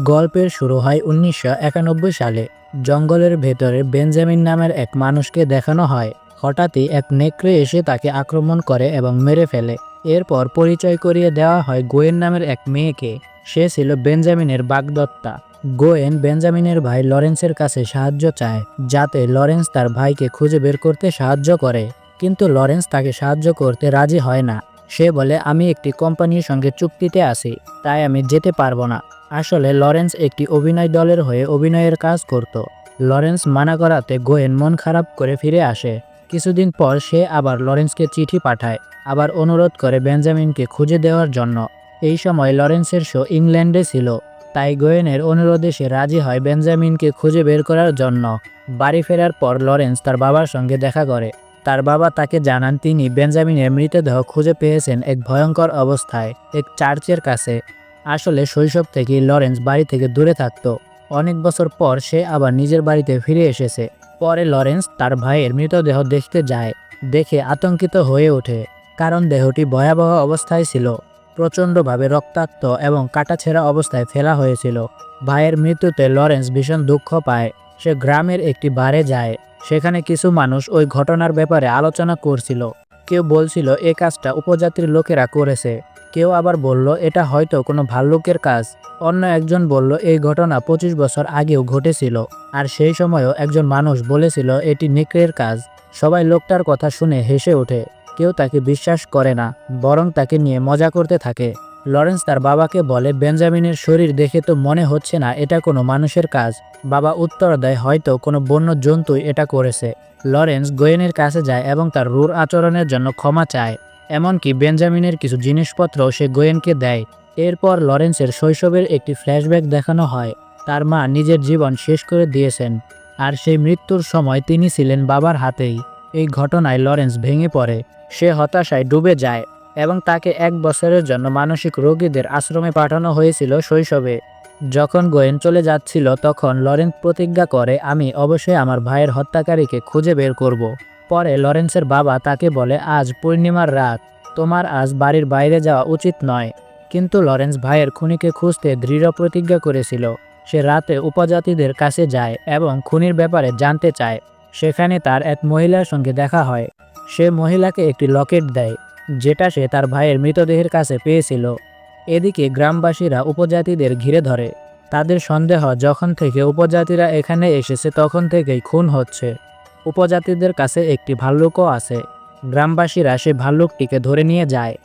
গল্পের শুরু হয় ১৯৯১ সালে। জঙ্গলের ভেতরে বেঞ্জামিন নামের এক মানুষকে দেখানো হয়। হঠাৎই এক নেকড়ে এসে তাকে আক্রমণ করে এবং মেরে ফেলে। এরপর পরিচয় করিয়ে দেওয়া হয় গোয়েন নামের এক মেয়েকে। সে ছিল বেঞ্জামিনের বাগদত্তা। গোয়েন বেঞ্জামিনের ভাই লরেন্সের কাছে সাহায্য চায়, যাতে লরেন্স তার ভাইকে খুঁজে বের করতে সাহায্য করে। কিন্তু লরেন্স তাকে সাহায্য করতে রাজি হয় না। সে বলে, আমি একটি কোম্পানির সঙ্গে চুক্তিতে আছি, তাই আমি যেতে পারবো না। আসলে লরেন্স একটি অভিনয় দলের হয়ে অভিনয়ের কাজ করত। লরেন্স মানা করাতে গোয়েন মন খারাপ করে ফিরে আসে। কিছুদিন পর সে আবার লরেন্সকে চিঠি পাঠায়, আবার অনুরোধ করে বেঞ্জামিনকে খুঁজে দেওয়ার জন্য। এই সময় লরেন্সের শো ইংল্যান্ডে ছিল, তাই গোয়েনের অনুরোধে সে রাজি হয় বেঞ্জামিনকে খুঁজে বের করার জন্য। বাড়ি ফেরার পর লরেন্স তার বাবার সঙ্গে দেখা করে। তার বাবা তাকে জানান তিনি বেঞ্জামিনের মৃতদেহ খুঁজে পেয়েছেন এক ভয়ঙ্কর অবস্থায় এক চার্চের কাছে। আসলে শৈশব থেকেই লরেন্স বাড়ি থেকে দূরে থাকত। অনেক বছর পর সে আবার নিজের বাড়িতে ফিরে এসেছে। পরে লরেন্স তার ভাইয়ের মৃতদেহ দেখতে যায়। দেখে আতঙ্কিত হয়ে ওঠে, কারণ দেহটি ভয়াবহ অবস্থায় ছিল। প্রচণ্ডভাবে রক্তাক্ত এবং কাটাছেঁড়া অবস্থায় ফেলা হয়েছিল। ভাইয়ের মৃত্যুতে লরেন্স ভীষণ দুঃখ পায়। সে গ্রামের একটি বারে যায়। সেখানে কিছু মানুষ ওই ঘটনার ব্যাপারে আলোচনা করছিল। কেউ বলছিল এ কাজটা উপজাতির লোকেরা করেছে, কেউ আবার বলল এটা হয়তো কোনো ভাল্লুকের কাজ। অন্য একজন বলল এই ঘটনা ২৫ বছর আগেও ঘটেছিল, আর সেই সময়ও একজন মানুষ বলেছিল এটি নেকড়ের কাজ। সবাই লোকটার কথা শুনে হেসে ওঠে। কেউ তাকে বিশ্বাস করে না, বরং তাকে নিয়ে মজা করতে থাকে। লরেন্স তার বাবাকে বলে, বেঞ্জামিনের শরীর দেখে তো মনে হচ্ছে না এটা কোনো মানুষের কাজ। বাবা উত্তর দেয়, হয়তো কোনো বন্য জন্তুই এটা করেছে। লরেন্স গোয়েনের কাছে যায় এবং তার রূঢ় আচরণের জন্য ক্ষমা চায়। এমনকি বেঞ্জামিনের কিছু জিনিসপত্রও সে গোয়েনকে দেয়। এরপর লরেন্সের শৈশবের একটি ফ্ল্যাশব্যাক দেখানো হয়। তার মা নিজের জীবন শেষ করে দিয়েছেন, আর সেই মৃত্যুর সময় তিনি ছিলেন বাবার হাতেই। এই ঘটনায় লরেন্স ভেঙে পড়ে। সে হতাশায় ডুবে যায় এবং তাকে ১ বছরের জন্য মানসিক রোগীদের আশ্রমে পাঠানো হয়েছিল শৈশবে। যখন গোয়েন চলে যাচ্ছিল তখন লরেন্স প্রতিজ্ঞা করে, আমি অবশ্যই আমার ভাইয়ের হত্যাকারীকে খুঁজে বের করব। পরে লরেন্সের বাবা তাকে বলে, আজ পূর্ণিমার রাত, তোমার আজ বাড়ির বাইরে যাওয়া উচিত নয়। কিন্তু লরেন্স ভাইয়ের খুনিকে খুঁজতে দৃঢ় প্রতিজ্ঞা করেছিল। সে রাতে উপজাতিদের কাছে যায় এবং খুনির ব্যাপারে জানতে চায়। সেখানে তার এক মহিলার সঙ্গে দেখা হয়। সে মহিলাকে একটি লকেট দেয়, যেটা সে তার ভাইয়ের মৃতদেহের কাছে পেয়েছিল। এদিকে গ্রামবাসীরা উপজাতিদের ঘিরে ধরে। তাদের সন্দেহ, যখন থেকে উপজাতিরা এখানে এসেছে তখন থেকেই খুন হচ্ছে। উপজাতিদের কাছে একটি ভাল্লুকও আছে। গ্রামবাসীরা সে ভাল্লুকটিকে ধরে নিয়ে যায়,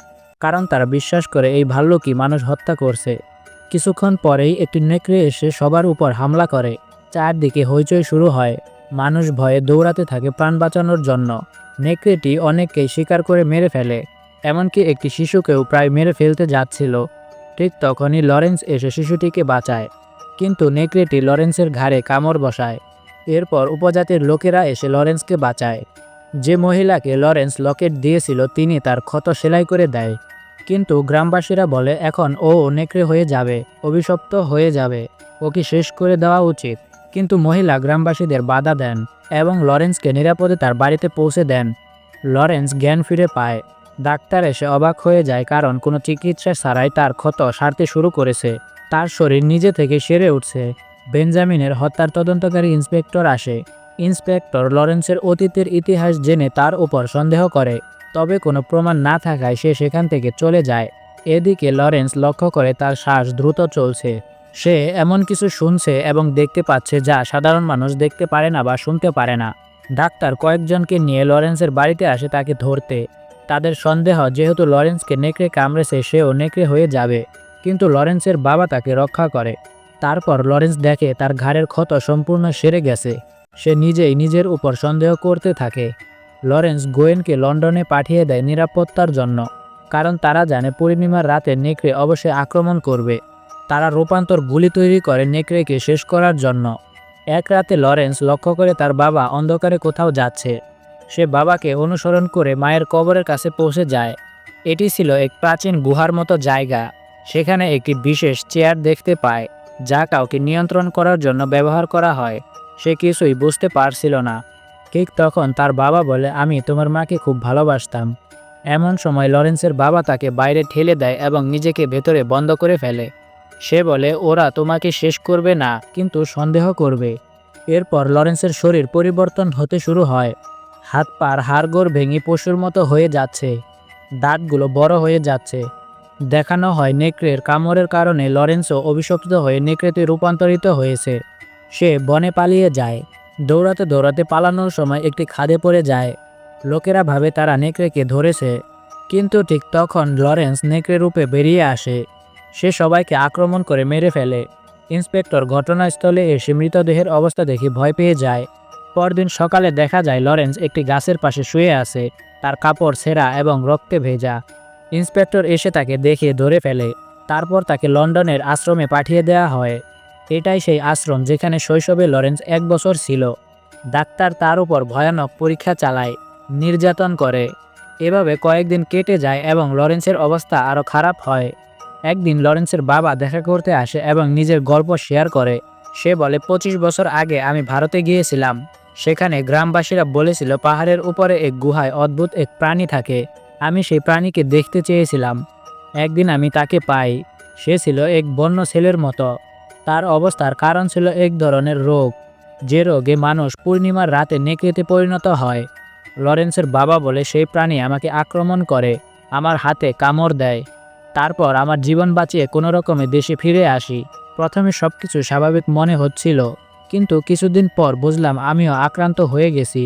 কারণ তারা বিশ্বাস করে এই ভাল্লুকই মানুষ হত্যা করছে। কিছুক্ষণ পরেই একটি নেকড়ে এসে সবার উপর হামলা করে। চারদিকে হইচই শুরু হয়। মানুষ ভয়ে দৌড়াতে থাকে প্রাণ বাঁচানোর জন্য। নেকড়েটি অনেককেই শিকার করে মেরে ফেলে, এমনকি একটি শিশুকেও প্রায় মেরে ফেলতে যাচ্ছিল। ঠিক তখনই লরেন্স এসে শিশুটিকে বাঁচায়, কিন্তু নেকড়েটি লরেন্সের ঘাড়ে কামড় বসায়। এরপর উপজাতির লোকেরা এসে লরেন্সকে বাঁচায়। যে মহিলাকে লরেন্স লকেট দিয়েছিল তিনি তার ক্ষত সেলাই করে দেয়। কিন্তু গ্রামবাসীরা বলে এখন ও নেকড়ে হয়ে যাবে, অভিশপ্ত হয়ে যাবে, ওকে শেষ করে দেওয়া উচিত। কিন্তু মহিলা গ্রামবাসীদের বাধা দেন এবং লরেন্সকে নিরাপদে তার বাড়িতে পৌঁছে দেন। লরেন্স জ্ঞান ফিরে পায়। ডাক্তার এসে অবাক হয়ে যায়, কারণ কোনো চিকিৎসা ছাড়াই তার ক্ষত সারতে শুরু করেছে। তার শরীর নিজে থেকে সেরে উঠছে। বেঞ্জামিনের হত্যার তদন্তকারী ইন্সপেক্টর আসে। ইন্সপেক্টর লরেন্সের অতীতের ইতিহাস জেনে তার উপর সন্দেহ করে, তবে কোনো প্রমাণ না থাকায় সে সেখান থেকে চলে যায়। এদিকে লরেন্স লক্ষ্য করে তার শ্বাস দ্রুত চলছে। সে এমন কিছু শুনছে এবং দেখতে পাচ্ছে যা সাধারণ মানুষ দেখতে পারে না বা শুনতে পারে না। ডাক্তার কয়েকজনকে নিয়ে লরেন্সের বাড়িতে আসে তাকে ধরতে। তাদের সন্দেহ, যেহেতু লরেন্সকে নেকড়ে কামড়েছে সেও নেকড়ে হয়ে যাবে। কিন্তু লরেন্সের বাবা তাকে রক্ষা করে। তারপর লরেন্স দেখে তার ঘাড়ের ক্ষত সম্পূর্ণ সেরে গেছে। সে নিজেই নিজের উপর সন্দেহ করতে থাকে। লরেন্স গোয়েনকে লন্ডনে পাঠিয়ে দেয় নিরাপত্তার জন্য, কারণ তারা জানে পূর্ণিমার রাতে নেকড়ে অবশ্যই আক্রমণ করবে। তারা রূপান্তর গুলি তৈরি করে নেকড়েকে শেষ করার জন্য। এক রাতে লরেন্স লক্ষ্য করে তার বাবা অন্ধকারে কোথাও যাচ্ছে। সে বাবাকে অনুসরণ করে মায়ের কবরের কাছে পৌঁছে যায়। এটি ছিল এক প্রাচীন গুহার মতো জায়গা। সেখানে একটি বিশেষ চেয়ার দেখতে পায়, যা কাউকে নিয়ন্ত্রণ করার জন্য ব্যবহার করা হয়। সে কিছুই বুঝতে পারছিল না। ঠিক তখন তার বাবা বলে, আমি তোমার মাকে খুব ভালোবাসতাম। এমন সময় লরেন্সের বাবা তাকে বাইরে ঠেলে দেয় এবং নিজেকে ভেতরে বন্ধ করে ফেলে। সে বলে ওরা তোমাকে শেষ করবে না, কিন্তু সন্দেহ করবে। এরপর লরেন্সের শরীর পরিবর্তন হতে শুরু হয়। হাত পার হাড়গোড় ভেঙে পশুর মতো হয়ে যাচ্ছে, দাঁতগুলো বড় হয়ে যাচ্ছে। দেখানো হয় নেকড়ের কামড়ের কারণে লরেন্সও অভিশপ্ত হয়ে নেকড়েতে রূপান্তরিত হয়েছে। সে বনে পালিয়ে যায়। দৌড়াতে দৌড়াতে পালানোর সময় একটি খাদে পড়ে যায়। লোকেরা ভাবে তারা নেকড়েকে ধরেছে, কিন্তু ঠিক তখন লরেন্স নেকড়ে রূপে বেরিয়ে আসে। সে সবাইকে আক্রমণ করে মেরে ফেলে। ইন্সপেক্টর ঘটনাস্থলে এসে মৃতদেহের অবস্থা দেখে ভয় পেয়ে যায়। পরদিন সকালে দেখা যায় লরেন্স একটি গাছের পাশে শুয়ে আছে, তার কাপড় ছেঁড়া এবং রক্তে ভেজা। ইন্সপেক্টর এসে তাকে দেখে ধরে ফেলে। তারপর তাকে লন্ডনের আশ্রমে পাঠিয়ে দেওয়া হয়। এটাই সেই আশ্রম যেখানে শৈশবে লরেন্স 1 বছর ছিল। ডাক্তার তার উপর ভয়ানক পরীক্ষা চালায়, নির্যাতন করে। এভাবে কয়েকদিন কেটে যায় এবং লরেন্সের অবস্থা আরও খারাপ হয়। একদিন লরেন্সের বাবা দেখা করতে আসে এবং নিজের গল্প শেয়ার করে। সে বলে, 25 বছর আগে আমি ভারতে গিয়েছিলাম। সেখানে গ্রামবাসীরা বলেছিল পাহাড়ের উপরে এক গুহায় অদ্ভুত এক প্রাণী থাকে। আমি সেই প্রাণীকে দেখতে চেয়েছিলাম। একদিন আমি তাকে পাই। সে ছিল এক বন্য ছেলের মতো। তার অবস্থার কারণ ছিল এক ধরনের রোগ, যে রোগে মানুষ পূর্ণিমার রাতে নেকড়েতে পরিণত হয়। লরেন্সের বাবা বলে সেই প্রাণী আমাকে আক্রমণ করে, আমার হাতে কামড় দেয়। তারপর আমার জীবন বাঁচিয়ে কোনো রকমে দেশে ফিরে আসি। প্রথমে সবকিছু স্বাভাবিক মনে হচ্ছিল, কিন্তু কিছুদিন পর বুঝলাম আমিও আক্রান্ত হয়ে গেছি।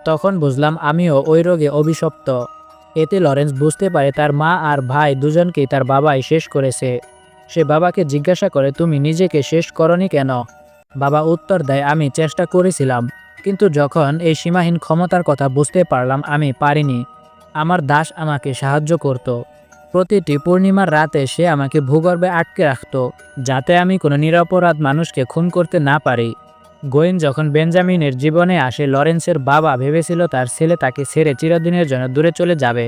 তখন বুঝলাম আমিও ওই রোগে অভিশপ্ত। এতে লরেন্স বুঝতে পারে তার মা আর ভাই দুজনকেই তার বাবাই শেষ করেছে। সে বাবাকে জিজ্ঞাসা করে, তুমি নিজেকে শেষ করনি কেন? বাবা উত্তর দেয়, আমি চেষ্টা করেছিলাম, কিন্তু যখন এই সীমাহীন ক্ষমতার কথা বুঝতে পারলাম আমি পারিনি। আমার দাস আমাকে সাহায্য করত। প্রতিটি পূর্ণিমার রাতে সে আমাকে ভূগর্ভে আটকে রাখত, যাতে আমি কোনো নিরপরাধ মানুষকে খুন করতে না পারি। গোয়েন যখন বেঞ্জামিনের জীবনে আসে, লরেন্সের বাবা ভেবেছিল তার ছেলে তাকে ছেড়ে চিরদিনের জন্য দূরে চলে যাবে।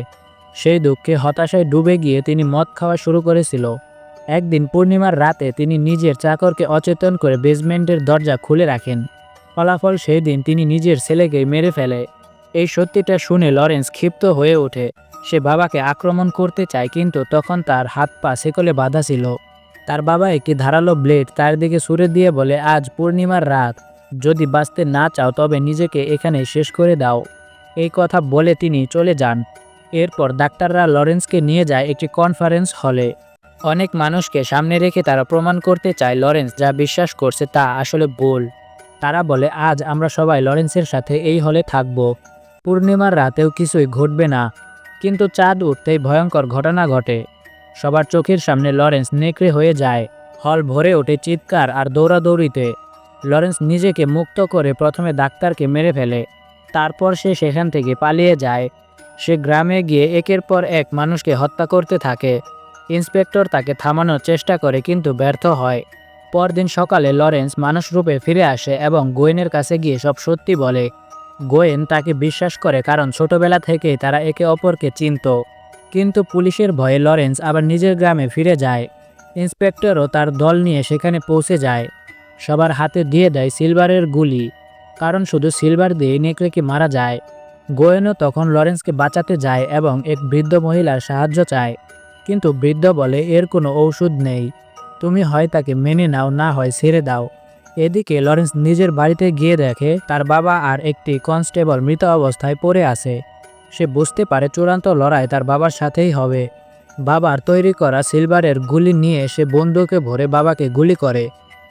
সেই দুঃখে হতাশায় ডুবে গিয়ে তিনি মদ খাওয়া শুরু করেছিল। একদিন পূর্ণিমার রাতে তিনি নিজের চাকরকে অচেতন করে বেসমেন্টের দরজা খুলে রাখেন। ফলাফল সেই দিন তিনি নিজের ছেলেকে মেরে ফেলে। এই সত্যিটা শুনে লরেন্স ক্ষিপ্ত হয়ে ওঠে। সে বাবাকে আক্রমণ করতে চায়, কিন্তু তখন তার হাত পা শেকলে বাঁধা ছিল। তার বাবা একটি ধারালো ব্লেড তার দিকে ছুড়ে দিয়ে বলে, আজ পূর্ণিমার রাত, যদি বাঁচতে না চাও তবে নিজেকে এখানে শেষ করে দাও। এই কথা বলে তিনি চলে যান। এরপর ডাক্তাররা লরেন্সকে নিয়ে যায় একটি কনফারেন্স হলে। অনেক মানুষকে সামনে রেখে তারা প্রমাণ করতে চায় লরেন্স যা বিশ্বাস করছে তা আসলে ভুল। তারা বলে, আজ আমরা সবাই লরেন্সের সাথে এই হলে থাকব। পূর্ণিমার রাতেও কিছুই ঘটবে না। কিন্তু চাঁদ উঠতেই ভয়ঙ্কর ঘটনা ঘটে। সবার চোখের সামনে লরেন্স নেকড়ে হয়ে যায়। হল ভরে ওঠে চিৎকার আর দৌড়াদৌড়িতে। লরেন্স নিজেকে মুক্ত করে প্রথমে ডাক্তারকে মেরে ফেলে। তারপর সে সেখান থেকে পালিয়ে যায়। সে গ্রামে গিয়ে একের পর এক মানুষকে হত্যা করতে থাকে। ইন্সপেক্টর তাকে থামানোর চেষ্টা করে, কিন্তু ব্যর্থ হয়। পরদিন সকালে লরেন্স মানুষ রূপে ফিরে আসে এবং গোয়েনের কাছে গিয়ে সব সত্যি বলে। গোয়েন তাকে বিশ্বাস করে, কারণ ছোটবেলা থেকেই তারা একে অপরকে চিনত। কিন্তু পুলিশের ভয়ে লরেন্স আবার নিজের গ্রামে ফিরে যায়। ইন্সপেক্টরও তার দল নিয়ে সেখানে পৌঁছে যায়। সবার হাতে দিয়ে দেয় সিলভারের গুলি, কারণ শুধু সিলভার দিয়ে নেকড়েকে মারা যায়। গোয়েনও তখন লরেন্সকে বাঁচাতে যায় এবং এক বৃদ্ধ মহিলার সাহায্য চায়, কিন্তু বৃদ্ধ বলে, এর কোনো ঔষধ নেই। তুমি হয় তাকে মেনে নাও, না হয় ছেড়ে দাও। এদিকে লরেন্স নিজের বাড়িতে গিয়ে দেখে তার বাবা আর একটি কনস্টেবল মৃত অবস্থায় পড়ে আছে। সে বুঝতে পারে চূড়ান্ত লড়াই তার বাবার সাথেই হবে। বাবার তৈরি করা সিলভারের গুলি নিয়ে সে বন্দুকে ভরে বাবাকে গুলি করে,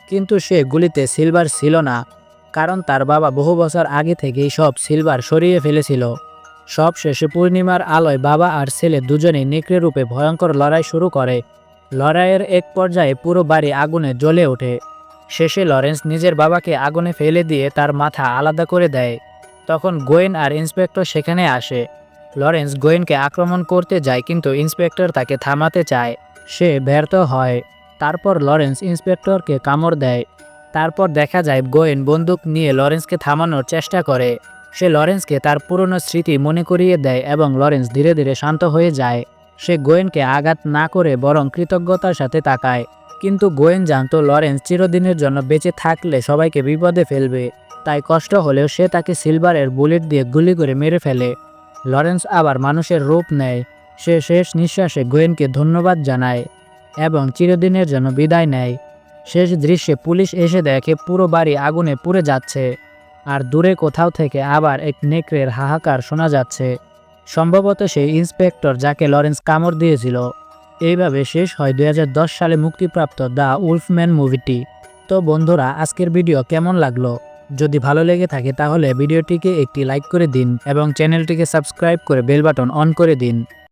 কিন্তু সে গুলিতে সিলভার ছিল না, কারণ তার বাবা বহু বছর আগে থেকেই সব সিলভার সরিয়ে ফেলেছিল। সব শেষে পূর্ণিমার আলোয় বাবা আর ছেলে দুজনেই নেকড়ে রূপে ভয়ঙ্কর লড়াই শুরু করে। লড়াইয়ের এক পর্যায়ে পুরো বাড়ি আগুনে জ্বলে ওঠে। শেষে লরেন্স নিজের বাবাকে আগুনে ফেলে দিয়ে তার মাথা আলাদা করে দেয়। তখন গোয়েন আর ইন্সপেক্টর সেখানে আসে। লরেন্স গোয়েনকে আক্রমণ করতে যায়, কিন্তু ইন্সপেক্টর তাকে থামাতে চায়। সে ব্যর্থ হয়। তারপর লরেন্স ইন্সপেক্টরকে কামড় দেয়। তারপর দেখা যায় গোয়েন বন্দুক নিয়ে লরেন্সকে থামানোর চেষ্টা করে। সে লরেন্সকে তার পুরনো স্মৃতি মনে করিয়ে দেয় এবং লরেন্স ধীরে ধীরে শান্ত হয়ে যায়। সে গোয়েনকে আঘাত না করে বরং কৃতজ্ঞতার সাথে তাকায়। কিন্তু গোয়েন জানতো লরেন্স চিরদিনের জন্য বেঁচে থাকলে সবাইকে বিপদে ফেলবে, তাই কষ্ট হলেও সে তাকে সিলভারের বুলেট দিয়ে গুলি করে মেরে ফেলে। লরেন্স আবার মানুষের রূপ নেয়। সে শেষ নিঃশ্বাসে গোয়েনকে ধন্যবাদ জানায়। এবং চিরদিনের জন্য বিদায় নেয়। শেষ দৃশ্যে পুলিশ এসে দেখে পুরো বাড়ি আগুনে পুড়ে যাচ্ছে, আর দূরে কোথাও থেকে আবার এক নেকড়ের হাহাকার শোনা যাচ্ছে। সম্ভবত সেই ইন্সপেক্টর যাকে লরেন্স কামড় দিয়েছিল। এইভাবে শেষ হয় 2010 সালে মুক্তিপ্রাপ্ত দ্য উলফম্যান মুভিটি। তো বন্ধুরা, আজকের ভিডিও কেমন লাগলো? যদি ভালো লেগে থাকে তাহলে ভিডিওটিকে একটি লাইক করে দিন এবং চ্যানেলটিকে সাবস্ক্রাইব করে বেল বাটন অন করে দিন।